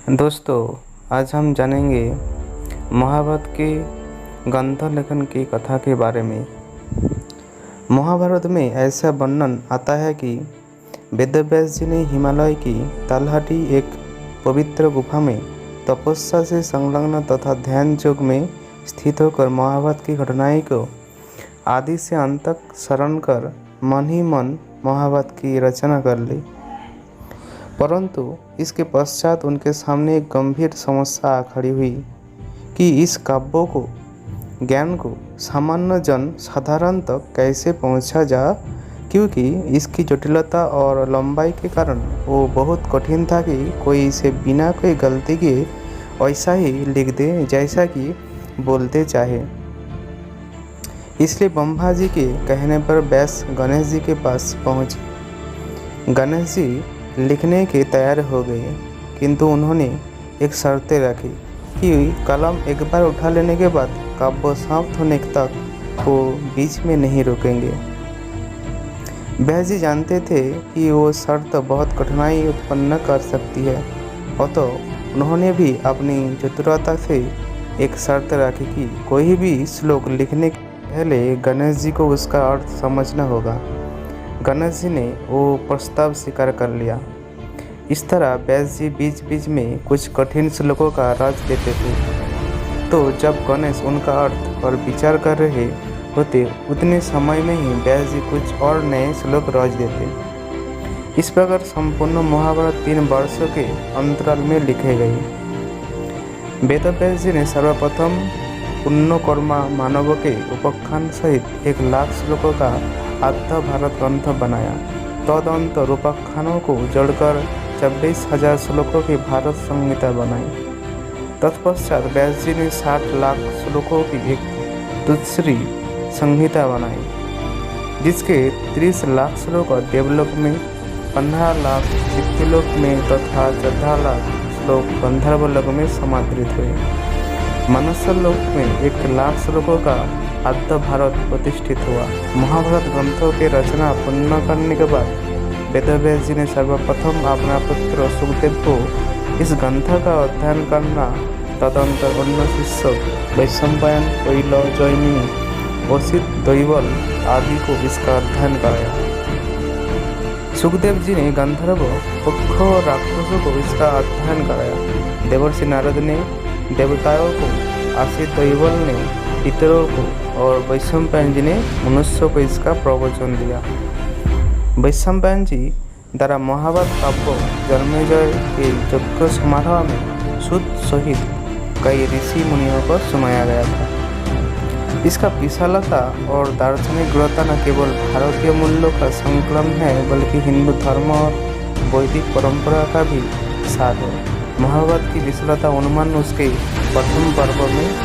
दोस्तों, आज हम जानेंगे महाभारत के ग्रंथ लेखन की कथा के बारे में। महाभारत में ऐसा वर्णन आता है कि वेदव्यास जी ने हिमालय की तालहटी एक पवित्र गुफा में तपस्या से संलग्न तथा ध्यान योग में स्थित होकर महाभारत की घटनाएं को आदि से अंत तक स्मरण कर मन ही मन महाभारत की रचना कर ली। परंतु इसके पश्चात उनके सामने एक गंभीर समस्या खड़ी हुई कि इस काव्य को ज्ञान को सामान्य जन साधारण तक कैसे पहुंचा जा, क्योंकि इसकी जटिलता और लंबाई के कारण वो बहुत कठिन था कि कोई इसे बिना कोई गलती के ऐसा ही लिख दे जैसा कि बोलते चाहे। इसलिए ब्रह्मा जी के कहने पर व्यास गणेश जी के पास पहुँचे। गणेश जी लिखने के तैयार हो गए, किंतु उन्होंने एक शर्तें रखी कि कलम एक बार उठा लेने के बाद काव्य समाप्त होने तक वो बीच में नहीं रुकेंगे। व्यास जी जानते थे कि वो शर्त बहुत कठिनाई उत्पन्न कर सकती है, अतः उन्होंने भी अपनी चतुरता से एक शर्त रखी कि कोई भी श्लोक लिखने के पहले गणेश जी को उसका अर्थ समझना होगा। गणेश जी ने वो प्रस्ताव स्वीकार कर लिया। इस तरह व्यास जी बीच बीच में कुछ कठिन श्लोकों का राज देते थे, तो जब गणेश उनका अर्थ पर विचार कर रहे होते उतने समय में ही व्यास जी कुछ और नए श्लोक रच देते। इस प्रकार संपूर्ण महाभारत 3 वर्षों के अंतराल में लिखे गए। वेदव्यास जी ने सर्वप्रथम पुण्यकर्मा मानव के उपाख्यान सहित 1 लाख श्लोकों का आद्य भारत ग्रंथ बनाया। तदंतर उपाख्यानों को जोड़कर 26,000 श्लोकों की भारत संहिता बनाई। तत्पश्चात व्यास जी ने 60 लाख श्लोकों की एक दूसरी संहिता बनाई, जिसके 30 लाख श्लोक देवलोक में, 15 लाख पृथ्वीलोक में तथा 14 लाख श्लोक गंधर्वलोक में समादृत हुए। मनुष्य लोक में 1 लाख श्लोकों का आद्य भारत प्रतिष्ठित हुआ। महाभारत ग्रंथों की रचना पूर्ण करने के बाद वेदव्यास जी ने सर्वप्रथम अपना पुत्र सुखदेव को इस ग्रंथ का अध्ययन करना, तदंतर अन्य शिष्य वैशंपायन, कोइल, जैमिनी, वशिष्ठ, दैवल आदि को इसका अध्ययन कराया। सुखदेव जी ने गंधर्व, पक्ष और राक्षसों को इसका अध्ययन कराया। देवर्षि नारद ने देवताओं को, आशीष दैवल ने पितरों को और वैशंपायन जी ने मनुष्यों को इसका प्रवचन दिया। वैशंपायन जी द्वारा महाभारत काव्य जन्मेजय के यज्ञ समारोह में सूत सहित कई ऋषि मुनियों को सुनाया गया था। इसका विशालता और दार्शनिक गुणता न केवल भारतीय मूल्यों का संकलन है, बल्कि हिंदू धर्म और वैदिक परंपरा का भी सार है। महाभारत की विशालता अनुमान उसके प्रथम पर्व में